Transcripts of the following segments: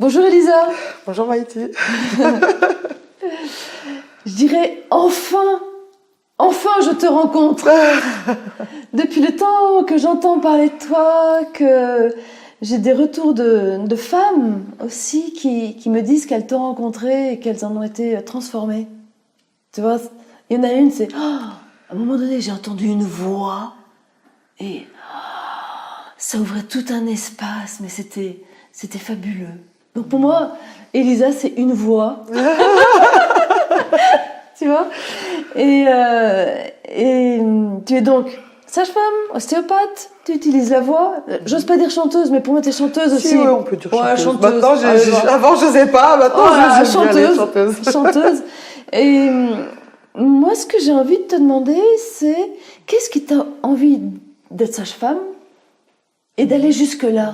Bonjour Elisa. Bonjour Maïti. Je dirais enfin je te rencontre. Depuis le temps que j'entends parler de toi, que j'ai des retours de femmes aussi qui me disent qu'elles t'ont rencontré et qu'elles en ont été transformées. Tu vois, il y en a une, c'est à un moment donné j'ai entendu une voix et ça ouvrait tout un espace, mais c'était fabuleux. Donc pour moi, Elisa, c'est une voix. Tu vois, et tu es donc sage-femme, ostéopathe, tu utilises la voix. J'ose pas dire chanteuse, mais pour moi t'es chanteuse aussi. Si, ouais, on peut dire chanteuse. Ouais, chanteuse. Maintenant, avant je n'osais pas, maintenant je chanteuse. Chanteuse. Et moi, ce que j'ai envie de te demander, c'est qu'est-ce qui t'a envie d'être sage-femme et d'aller jusque-là?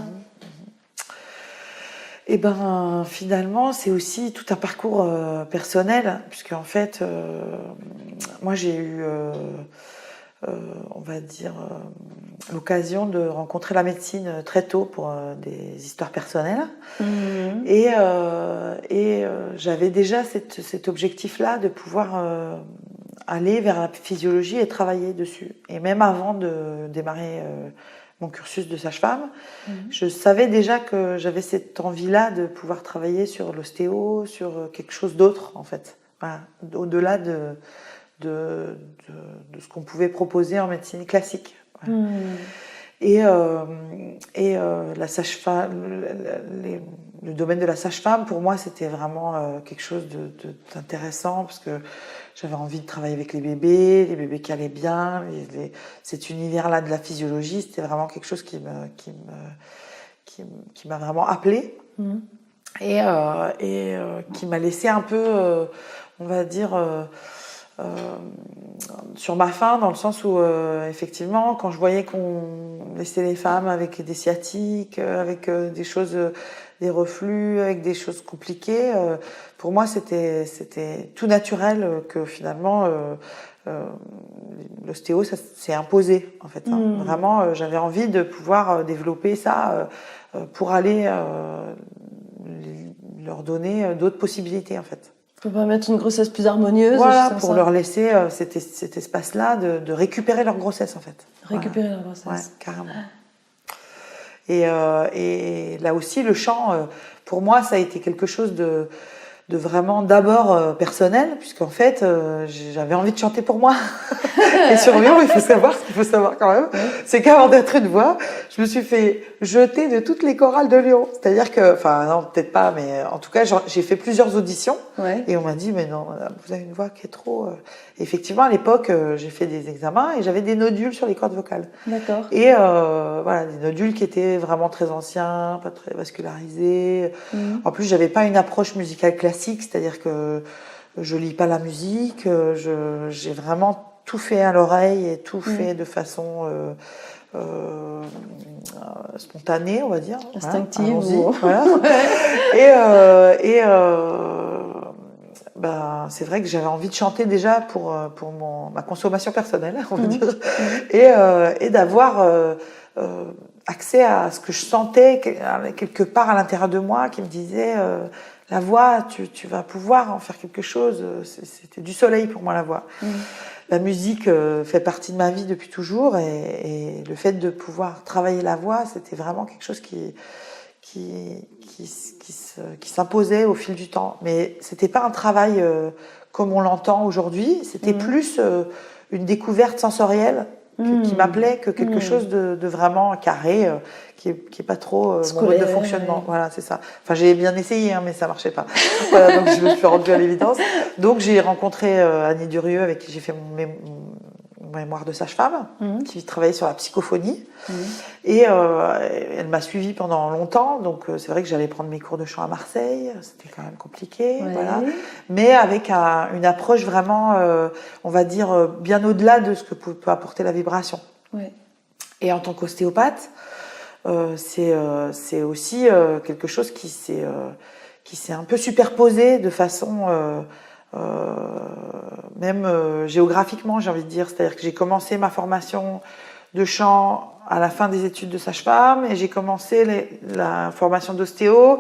Et ben finalement, c'est aussi tout un parcours personnel, puisque en fait, moi j'ai eu, on va dire, l'occasion de rencontrer la médecine très tôt pour des histoires personnelles. Mmh. Et j'avais déjà cet objectif-là de pouvoir aller vers la physiologie et travailler dessus. Et même avant de démarrer mon cursus de sage-femme, je savais déjà que j'avais cette envie-là de pouvoir travailler sur l'ostéo, sur quelque chose d'autre en fait. Voilà. Au-delà de ce qu'on pouvait proposer en médecine classique. Voilà. Et la sage-femme, le domaine de la sage-femme, pour moi, c'était vraiment quelque chose d'intéressant parce que j'avais envie de travailler avec les bébés qui allaient bien, cet univers-là de la physiologie, c'était vraiment quelque chose qui m'a vraiment appelée et qui m'a laissé un peu, on va dire, sur ma faim, dans le sens où effectivement quand je voyais qu'on laissait les femmes avec des sciatiques, avec des choses, des reflux, avec des choses compliquées, pour moi c'était tout naturel que finalement l'ostéo ça s'est imposé en fait. Vraiment j'avais envie de pouvoir développer ça pour aller leur donner d'autres possibilités en fait. Pour permettre une grossesse plus harmonieuse. Voilà, pour leur laisser cet espace-là de récupérer leur grossesse, en fait. Récupérer leur grossesse. Ouais, carrément. Et là aussi, le chant, pour moi, ça a été quelque chose de vraiment d'abord personnel, puisqu'en fait, j'avais envie de chanter pour moi. Et sur Lyon, il faut savoir ce qu'il faut savoir quand même, c'est qu'avant d'être une voix, je me suis fait jeter de toutes les chorales de Lyon. C'est-à-dire que, enfin non, peut-être pas, mais en tout cas, j'ai fait plusieurs auditions et on m'a dit, mais non, vous avez une voix qui est trop... Effectivement, à l'époque, j'ai fait des examens et j'avais des nodules sur les cordes vocales. D'accord. Et voilà, des nodules qui étaient vraiment très anciens, pas très vascularisés. En plus, j'avais pas une approche musicale classique, c'est-à-dire que je lis pas la musique, j'ai vraiment tout fait à l'oreille et tout fait de façon spontanée, on va dire. Instinctive. Voilà, ben, c'est vrai que j'avais envie de chanter déjà pour ma consommation personnelle, on va dire, et d'avoir accès à ce que je sentais quelque part à l'intérieur de moi qui me disait la voix, tu vas pouvoir en faire quelque chose. C'était du soleil pour moi, la voix. La musique fait partie de ma vie depuis toujours et le fait de pouvoir travailler la voix, c'était vraiment quelque chose qui s'imposait au fil du temps. Mais c'était pas un travail comme on l'entend aujourd'hui, c'était plus une découverte sensorielle qui m'appelait que quelque chose de vraiment carré, qui est pas trop mon mode de fonctionnement. Voilà, c'est ça. Enfin, j'ai bien essayé, hein, mais ça marchait pas. Voilà, donc je me suis rendue à l'évidence. Donc j'ai rencontré Annie Durieux, avec qui j'ai fait mon mémoire de sage-femme, qui travaillait sur la psychophonie. Et elle m'a suivie pendant longtemps, donc c'est vrai que j'allais prendre mes cours de chant à Marseille, c'était quand même compliqué, voilà. Mais avec une approche vraiment, on va dire, bien au-delà de ce que peut apporter la vibration. Et en tant qu'ostéopathe, c'est aussi quelque chose qui s'est un peu superposé de façon même géographiquement, j'ai envie de dire. C'est-à-dire que j'ai commencé ma formation de chant à la fin des études de sage-femme et j'ai commencé la formation d'ostéo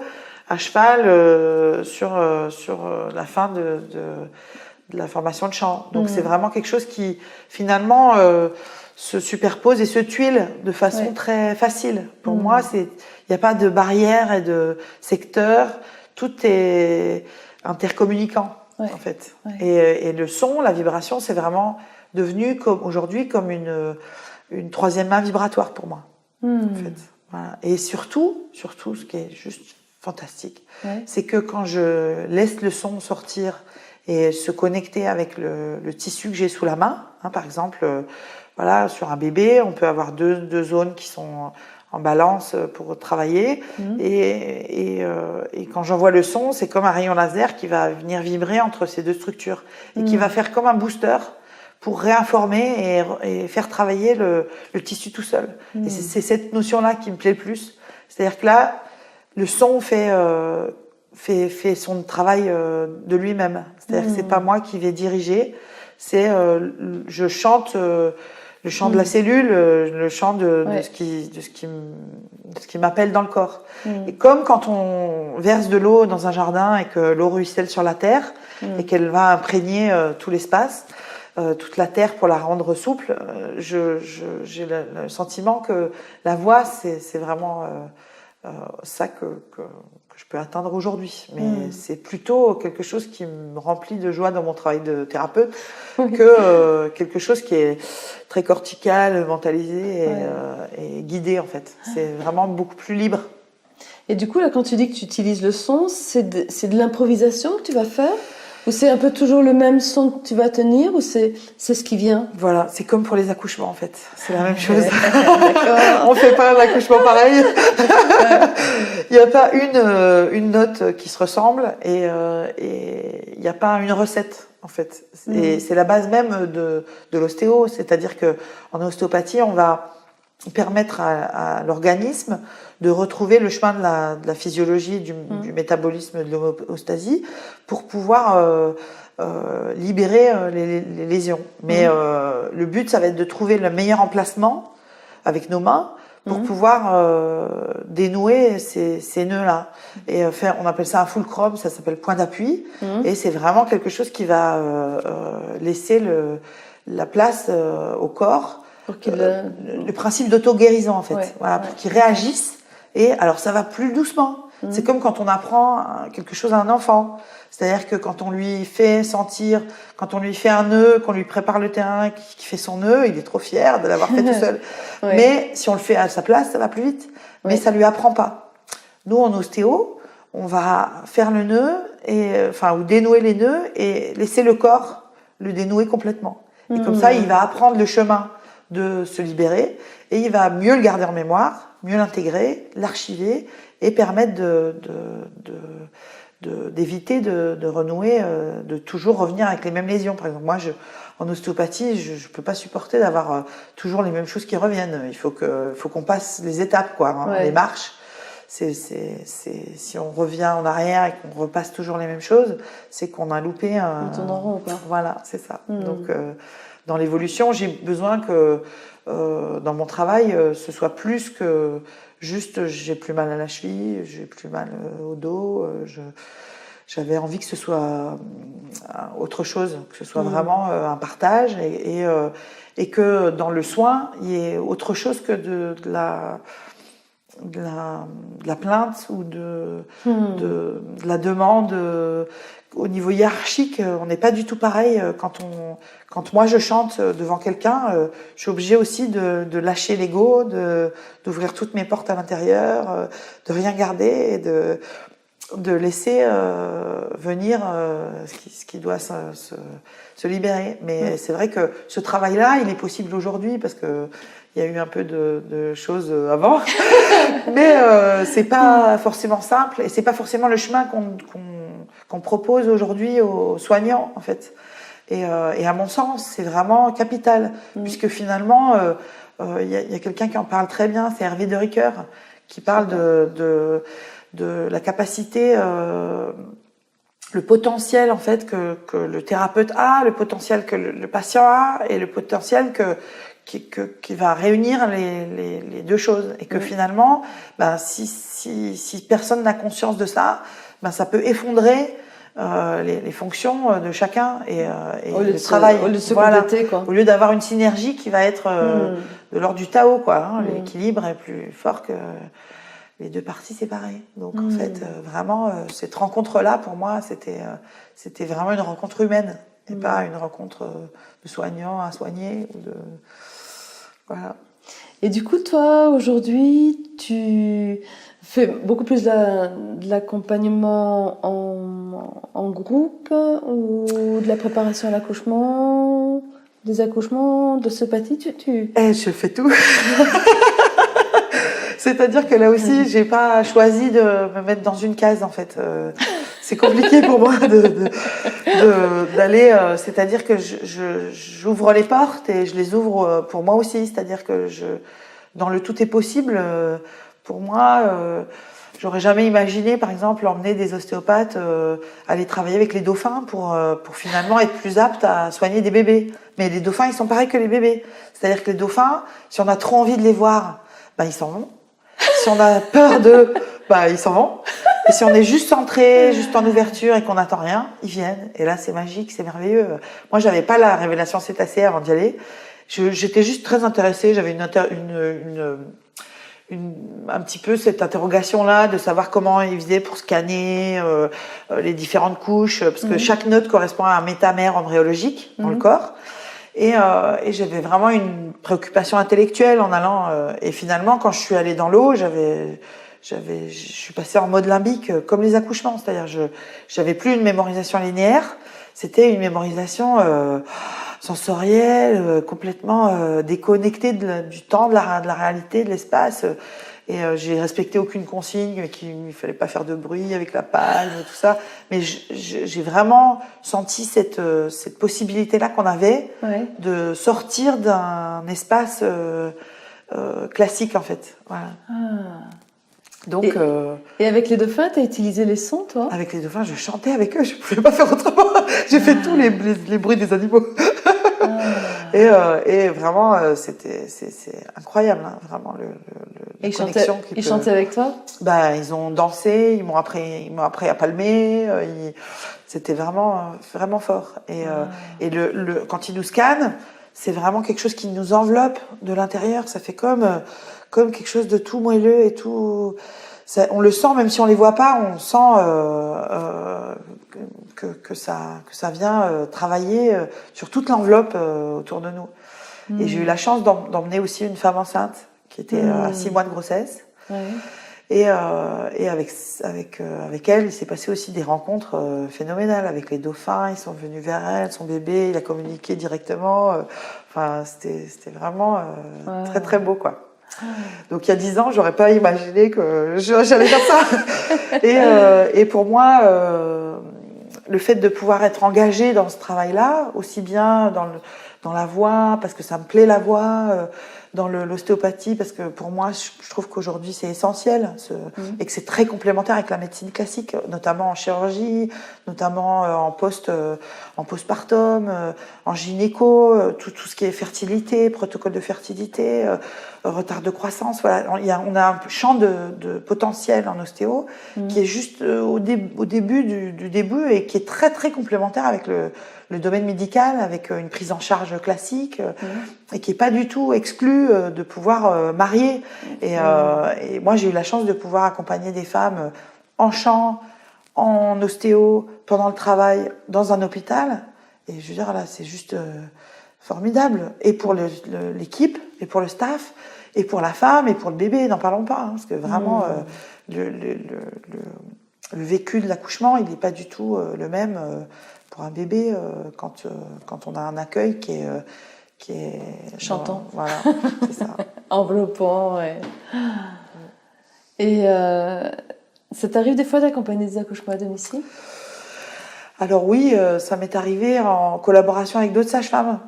à cheval sur la fin de la formation de chant. Donc c'est vraiment quelque chose qui finalement se superpose et se tuile de façon très facile. Pour moi, il n'y a pas de barrière et de secteur, tout est intercommunicant en fait. Et le son, la vibration, c'est vraiment devenu aujourd'hui comme une troisième main vibratoire pour moi. En fait. Voilà. Et surtout, ce qui est juste fantastique, c'est que quand je laisse le son sortir et se connecter avec le tissu que j'ai sous la main, par exemple, voilà, sur un bébé, on peut avoir deux zones qui sont en balance pour travailler. Et quand j'envoie le son, c'est comme un rayon laser qui va venir vibrer entre ces deux structures et qui va faire comme un booster pour réinformer et faire travailler le tissu tout seul. Et c'est cette notion-là qui me plaît le plus. C'est-à-dire que là, le son fait son travail de lui-même. C'est-à-dire que c'est pas moi qui vais diriger, c'est je chante le chant de la cellule, le chant de ce qui m'appelle dans le corps. Et comme quand on verse de l'eau dans un jardin et que l'eau ruisselle sur la terre et qu'elle va imprégner tout l'espace, toute la terre pour la rendre souple, j'ai le sentiment que la voix, c'est vraiment ça que je peux atteindre aujourd'hui. Mais c'est plutôt quelque chose qui me remplit de joie dans mon travail de thérapeute que quelque chose qui est très cortical, mentalisé et guidé en fait. C'est vraiment beaucoup plus libre. Et du coup, là, quand tu dis que tu utilises le son, c'est de l'improvisation que tu vas faire ? Ou c'est un peu toujours le même son que tu vas tenir, ou c'est ce qui vient? Voilà, c'est comme pour les accouchements en fait. C'est la même chose. On fait pas un accouchement pareil. Il n'y a pas une note qui se ressemble et il n'y a pas une recette en fait. Et c'est la base même de l'ostéo, c'est-à-dire que en ostéopathie, on va permettre à l'organisme de retrouver le chemin de la physiologie, du métabolisme, de l'homéostasie, pour pouvoir libérer les lésions. Mais le but, ça va être de trouver le meilleur emplacement avec nos mains pour pouvoir dénouer ces nœuds-là. Et on appelle ça un fulcrum, ça s'appelle point d'appui. Et c'est vraiment quelque chose qui va laisser la place au corps. Le principe d'auto-guérison en fait, voilà, pour qu'il réagisse. Et alors ça va plus doucement. C'est comme quand on apprend quelque chose à un enfant. C'est-à-dire que quand on lui fait sentir, quand on lui fait un nœud, qu'on lui prépare le terrain, qui fait son nœud, il est trop fier de l'avoir fait tout seul. Mais si on le fait à sa place, ça va plus vite. Mais ça lui apprend pas. Nous en ostéo, on va faire le nœud ou dénouer les nœuds et laisser le corps le dénouer complètement. Et comme ça, il va apprendre le chemin de se libérer et il va mieux le garder en mémoire, mieux l'intégrer, l'archiver et permettre d'éviter de renouer, de toujours revenir avec les mêmes lésions. Par exemple, moi, en ostéopathie, je peux pas supporter d'avoir toujours les mêmes choses qui reviennent. Il faut qu'on passe les étapes, les marches. Si on revient en arrière et qu'on repasse toujours les mêmes choses, c'est qu'on a loupé on tourne en rond, quoi. Voilà, c'est ça. Donc dans l'évolution, j'ai besoin que dans mon travail, ce soit plus que juste j'ai plus mal à la cheville, j'ai plus mal au dos. J'avais envie que ce soit autre chose, que ce soit vraiment un partage et que dans le soin, il y ait autre chose que de la plainte ou de la demande. Au niveau hiérarchique, on n'est pas du tout pareil. Quand moi je chante devant quelqu'un, je suis obligée aussi de lâcher l'ego, d'ouvrir toutes mes portes à l'intérieur, de rien garder et de laisser venir ce qui doit se libérer. Mais c'est vrai que ce travail-là, il est possible aujourd'hui parce que il y a eu un peu de choses avant, mais c'est pas forcément simple et c'est pas forcément le chemin qu'on propose aujourd'hui aux soignants en fait. Et à mon sens, c'est vraiment capital puisque finalement, il y a quelqu'un qui en parle très bien, c'est Hervé de Ricoeur, qui parle de la capacité, le potentiel en fait que le thérapeute a, le potentiel que le patient a et le potentiel qui va réunir les deux choses. Et que finalement, si personne n'a conscience de ça, ça peut effondrer les fonctions de chacun et le travail. Au lieu de se compléter, quoi. Au lieu d'avoir une synergie qui va être de l'ordre du Tao, quoi. L'équilibre est plus fort que les deux parties séparées. Donc en fait, vraiment, cette rencontre-là, pour moi, c'était vraiment une rencontre humaine et pas une rencontre de soignant à soigner ou de voilà. Et du coup, toi, aujourd'hui, tu fais beaucoup plus de l'accompagnement en groupe ou de la préparation à l'accouchement, des accouchements, d'ostéopathie, Je fais tout. C'est-à-dire que là aussi, j'ai pas choisi de me mettre dans une case, en fait. C'est compliqué pour moi d'aller. C'est-à-dire que j'ouvre les portes et je les ouvre pour moi aussi. C'est-à-dire que dans le tout est possible, pour moi, j'aurais jamais imaginé, par exemple, emmener des ostéopathes aller travailler avec les dauphins pour finalement être plus aptes à soigner des bébés. Mais les dauphins, ils sont pareils que les bébés. C'est-à-dire que les dauphins, si on a trop envie de les voir, ils s'en vont. Si on a peur d'eux, ils s'en vont. Et si on est juste centré, juste en ouverture et qu'on n'attend rien, ils viennent. Et là, c'est magique, c'est merveilleux. Moi, j'avais pas la révélation cétacée avant d'y aller. J'étais juste très intéressée. J'avais un petit peu cette interrogation-là de savoir comment ils faisaient pour scanner les différentes couches, parce que chaque note correspond à un métamère embryologique dans le corps. Et j'avais vraiment une préoccupation intellectuelle en allant. Et finalement, quand je suis allée dans l'eau, je suis passée en mode limbique, comme les accouchements. C'est-à-dire, j'avais plus une mémorisation linéaire. C'était une mémorisation sensorielle, complètement déconnectée du temps, de la réalité, de l'espace. Et j'ai respecté aucune consigne, qu'il fallait pas faire de bruit avec la palme, tout ça. Mais j'ai vraiment senti cette possibilité-là qu'on avait de sortir d'un espace classique, en fait. Voilà. Donc, et avec les dauphins, tu as utilisé les sons, toi? Avec les dauphins, je chantais avec eux, je pouvais pas faire autrement. J'ai fait tous les bruits des animaux. Et vraiment, c'est incroyable, hein, vraiment la connexion. Ils chantaient avec toi? Ils ont dansé, ils m'ont appris à palmer. C'était vraiment fort. Et quand ils nous scannent, c'est vraiment quelque chose qui nous enveloppe de l'intérieur. Ça fait comme quelque chose de tout moelleux et tout. On le sent, même si on les voit pas, on sent que ça vient travailler sur toute l'enveloppe autour de nous. Et j'ai eu la chance d'emmener aussi une femme enceinte qui était à 6 mois de grossesse. Et avec elle, il s'est passé aussi des rencontres phénoménales avec les dauphins. Ils sont venus vers elle, son bébé, il a communiqué directement. C'était vraiment très très beau, quoi. Donc il y a 10 ans, j'aurais pas imaginé que j'allais faire ça. Et pour moi, le fait de pouvoir être engagée dans ce travail-là, aussi bien dans la voix, parce que ça me plaît la voix, dans l'ostéopathie, parce que pour moi, je trouve qu'aujourd'hui c'est essentiel et que c'est très complémentaire avec la médecine classique, notamment en chirurgie, notamment en postpartum, en gynéco, tout ce qui est fertilité, protocole de fertilité, retard de croissance. Voilà, on a un champ de potentiel en ostéo qui est juste au début du début et qui est très très complémentaire avec le domaine médical, avec une prise en charge classique et qui est pas du tout exclu de pouvoir marier. Et moi, j'ai eu la chance de pouvoir accompagner des femmes en chant, en ostéo, pendant le travail, dans un hôpital. Et je veux dire, là, c'est juste formidable. Et pour l'équipe, et pour le staff, et pour la femme, et pour le bébé, n'en parlons pas. Hein, parce que vraiment, le vécu de l'accouchement, il n'est pas du tout le même pour un bébé quand on a un accueil qui est chantant. Voilà, c'est ça. Enveloppant, ouais. Et ça t'arrive des fois d'accompagner des accouchements à domicile? Alors oui, ça m'est arrivé en collaboration avec d'autres sages-femmes.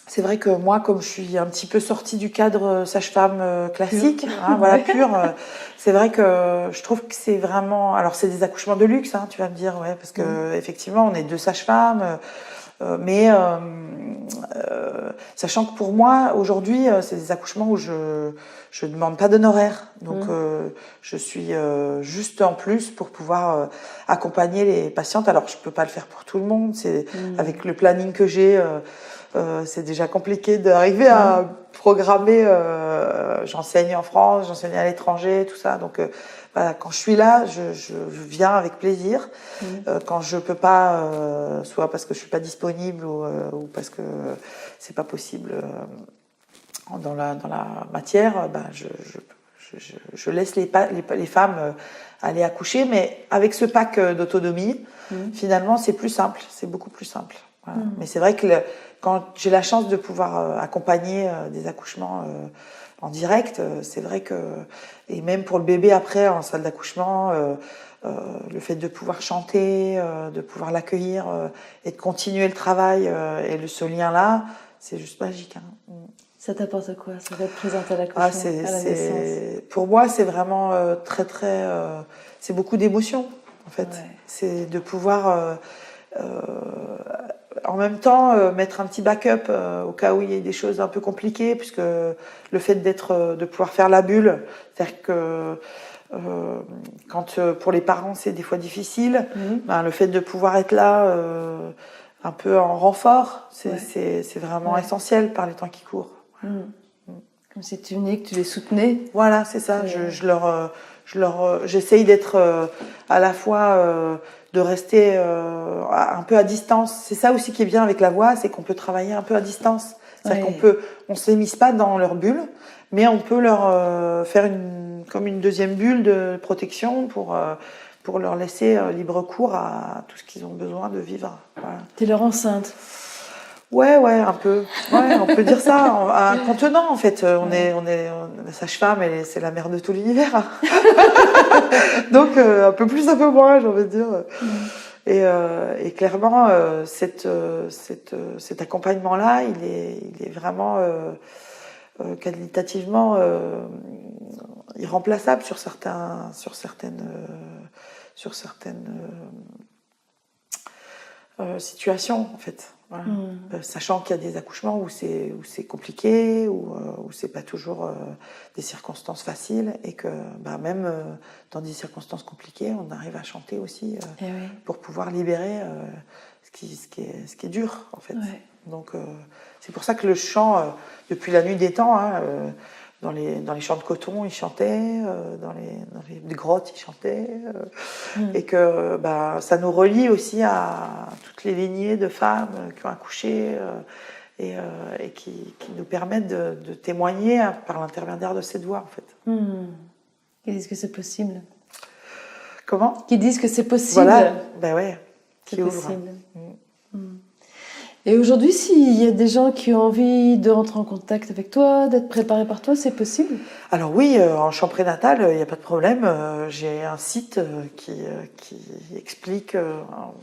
C'est vrai que moi, comme je suis un petit peu sortie du cadre sage-femme classique, pure, c'est vrai que je trouve que c'est vraiment... Alors c'est des accouchements de luxe, tu vas me dire, ouais, parce que effectivement, on est 2 sages-femmes, mais sachant que pour moi, aujourd'hui, c'est des accouchements où je ne demande pas d'honoraires. Donc, je suis juste en plus pour pouvoir accompagner les patientes. Alors, je ne peux pas le faire pour tout le monde. Avec le planning que j'ai, c'est déjà compliqué d'arriver à programmer. J'enseigne en France, j'enseigne à l'étranger, tout ça. Donc, voilà, quand je suis là, je viens avec plaisir. Quand je peux pas, soit parce que je suis pas disponible ou parce que c'est pas possible dans la matière, je laisse les femmes aller accoucher. Mais avec ce pack d'autonomie, finalement, c'est plus simple, c'est beaucoup plus simple. Voilà. Mais c'est vrai que quand j'ai la chance de pouvoir accompagner des accouchements en direct, c'est vrai que, et même pour le bébé après en salle d'accouchement, le fait de pouvoir chanter, de pouvoir l'accueillir et de continuer le travail et ce lien-là, c'est juste magique. Hein. Ça t'apporte quoi, ça d'être présente à l'accouchement, à la naissance? Pour moi, c'est vraiment c'est beaucoup d'émotions en fait. Ouais. C'est de pouvoir en même temps mettre un petit backup au cas où il y ait des choses un peu compliquées, puisque le fait de pouvoir faire la bulle, c'est-à-dire que quand pour les parents c'est des fois difficile, le fait de pouvoir être là un peu en renfort, c'est vraiment essentiel par les temps qui courent. Voilà. Comme si tu venais, que tu les soutenais. Voilà, c'est ça. J'essaye d'être à la fois de rester un peu à distance. C'est ça aussi qui est bien avec la voix, c'est qu'on peut travailler un peu à distance. C'est-à-dire on ne s'émisse pas dans leur bulle, mais on peut leur faire comme une deuxième bulle de protection pour leur laisser libre cours à tout ce qu'ils ont besoin de vivre. Voilà. T'es leur enceinte. Ouais, un peu. Ouais, on peut dire ça. Un contenant, en fait. On est la sage-femme, c'est la mère de tout l'univers. Donc, un peu plus, un peu moins, j'ai envie de dire. Et clairement, cet accompagnement-là, il est vraiment qualitativement irremplaçable sur certaines situations, en fait. Voilà. Sachant qu'il y a des accouchements où c'est compliqué, où c'est pas toujours des circonstances faciles, et que même dans des circonstances compliquées, on arrive à chanter aussi pour pouvoir libérer ce qui est dur, en fait. Ouais. Donc c'est pour ça que le chant, depuis la nuit des temps, dans les champs de coton, ils chantaient, dans les grottes, ils chantaient, et que ça nous relie aussi à toutes les lignées de femmes qui ont accouché et qui nous permettent de témoigner par l'intermédiaire de cette voix, en fait. Qui disent que c'est possible. Comment ? Qui disent que c'est possible. Voilà, ouais. C'est possible. Et aujourd'hui, s'il y a des gens qui ont envie de rentrer en contact avec toi, d'être préparés par toi, c'est possible ? Alors oui, en chant prénatal, il n'y a pas de problème. J'ai un site qui explique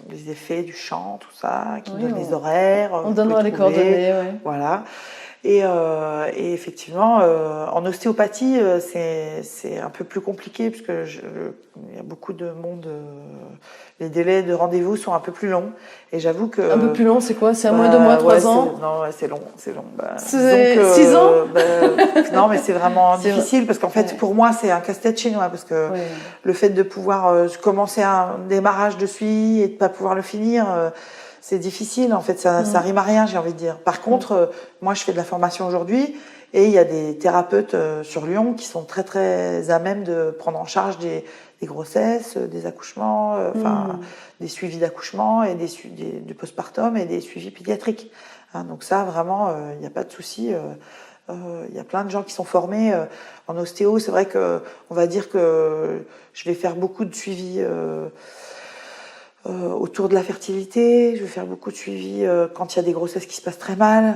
les effets du chant, tout ça, qui donne les horaires. On donnera les coordonnées, Voilà. Et effectivement, en ostéopathie, c'est un peu plus compliqué, puisque il y a beaucoup de monde. Les délais de rendez-vous sont un peu plus longs. Et j'avoue que... Un peu plus long, c'est quoi ? C'est à moins de mois, 3 ans ? Non, c'est long. C'est 6 ans ? Non, mais c'est vraiment difficile, parce qu'en fait, pour moi, c'est un casse-tête chez moi, parce que le fait de pouvoir commencer un démarrage de suivi et de ne pas pouvoir le finir... c'est difficile, en fait, ça rime à rien, j'ai envie de dire. Par contre, moi, je fais de la formation aujourd'hui, et il y a des thérapeutes sur Lyon qui sont très, très à même de prendre en charge des grossesses, des accouchements, des suivis d'accouchement, et du postpartum, et des suivis pédiatriques. Donc ça, vraiment, il n'y a pas de souci. Il y a plein de gens qui sont formés en ostéo. C'est vrai que on va dire que je vais faire beaucoup de suivis autour de la fertilité, je vais faire beaucoup de suivi quand il y a des grossesses qui se passent très mal,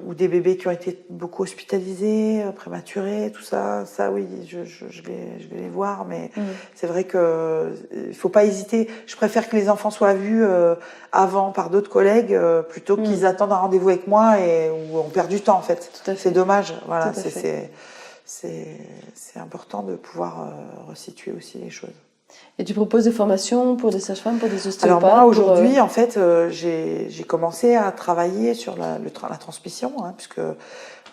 ou des bébés qui ont été beaucoup hospitalisés, prématurés, tout ça. Ça, oui, je vais les voir, mais c'est vrai que il faut pas hésiter. Je préfère que les enfants soient vus avant par d'autres collègues plutôt qu'ils attendent un rendez-vous avec moi et où on perd du temps, en fait. C'est dommage. Voilà, c'est important de pouvoir resituer aussi les choses. Et tu proposes des formations pour des sages-femmes, pour des ostéopathes? Alors moi, aujourd'hui, en fait, j'ai commencé à travailler sur la transmission, hein, puisque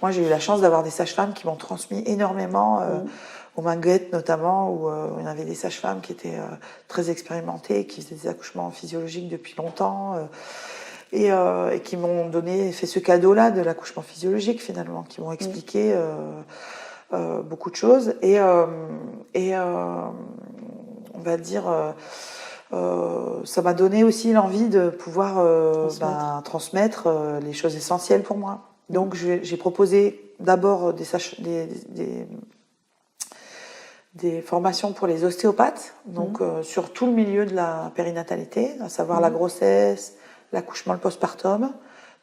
moi, j'ai eu la chance d'avoir des sages-femmes qui m'ont transmis énormément, au Minguette notamment, où il y avait des sages-femmes qui étaient très expérimentées, qui faisaient des accouchements physiologiques depuis longtemps, et qui m'ont fait ce cadeau-là de l'accouchement physiologique, finalement, qui m'ont expliqué beaucoup de choses. Et on va dire, ça m'a donné aussi l'envie de pouvoir transmettre les choses essentielles pour moi. Donc j'ai proposé d'abord des formations pour les ostéopathes, donc sur tout le milieu de la périnatalité, à savoir la grossesse, l'accouchement, le postpartum.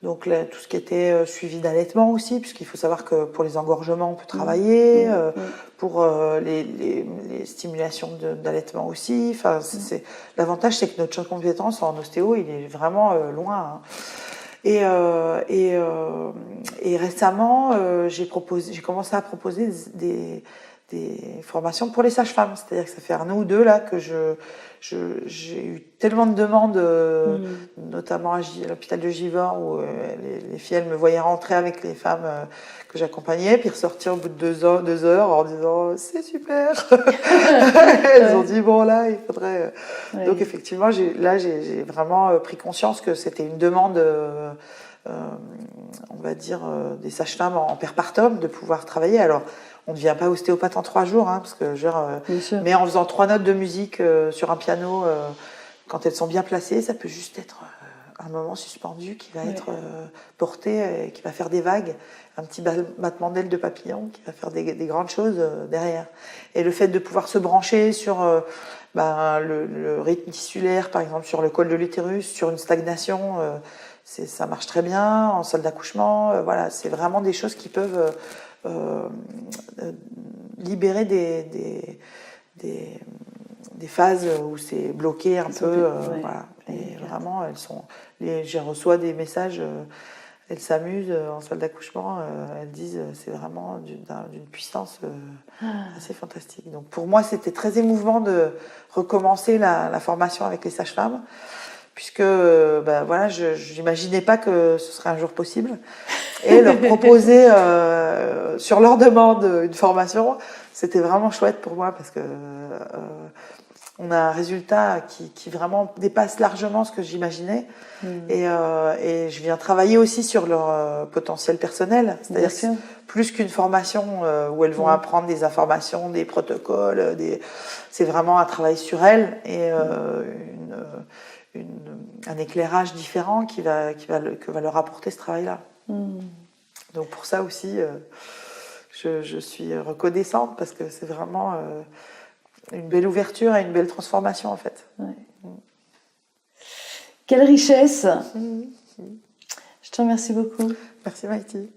Donc tout ce qui était suivi d'allaitement aussi, puisqu'il faut savoir que pour les engorgements, on peut travailler, pour les stimulations d'allaitement aussi. Enfin, l'avantage, c'est que notre champ de compétences en ostéo, il est vraiment loin. Hein. Et récemment, j'ai commencé à proposer des formations pour les sages-femmes. C'est-à-dire que ça fait un an ou deux là que j'ai eu tellement de demandes, notamment à l'hôpital de Givors, où les filles, elles me voyaient rentrer avec les femmes que j'accompagnais, puis ressortir au bout de 2 heures en disant c'est super. Elles ont dit bon là, il faudrait. Donc effectivement, j'ai vraiment pris conscience que c'était une demande. On va dire des sages-femmes en perpartum de pouvoir travailler. Alors on ne devient pas ostéopathe en 3 jours, hein, parce que mais en faisant 3 notes de musique sur un piano, quand elles sont bien placées, ça peut juste être un moment suspendu qui va être porté et qui va faire des vagues, un petit battement d'aile de papillon qui va faire des grandes choses derrière. Et le fait de pouvoir se brancher sur le rythme tissulaire, par exemple sur le col de l'utérus, sur une stagnation, ça marche très bien en salle d'accouchement. Voilà, c'est vraiment des choses qui peuvent libérer des phases où c'est bloqué un peu. Voilà. Et vraiment, je reçois des messages, elles s'amusent en salle d'accouchement, elles disent c'est vraiment d'une puissance assez fantastique. Donc pour moi, c'était très émouvant de recommencer la formation avec les sages-femmes, puisque voilà, je n'imaginais pas que ce serait un jour possible. Et leur proposer sur leur demande une formation, c'était vraiment chouette pour moi, parce que on a un résultat qui vraiment dépasse largement ce que j'imaginais. Et je viens travailler aussi sur leur potentiel personnel, c'est-à-dire plus qu'une formation où elles vont apprendre des informations, des protocoles, c'est vraiment un travail sur elles et un éclairage différent que va leur apporter ce travail-là. Donc pour ça aussi, je suis reconnaissante, parce que c'est vraiment une belle ouverture et une belle transformation en fait. Ouais. Quelle richesse. Je te remercie beaucoup. Merci Maïti.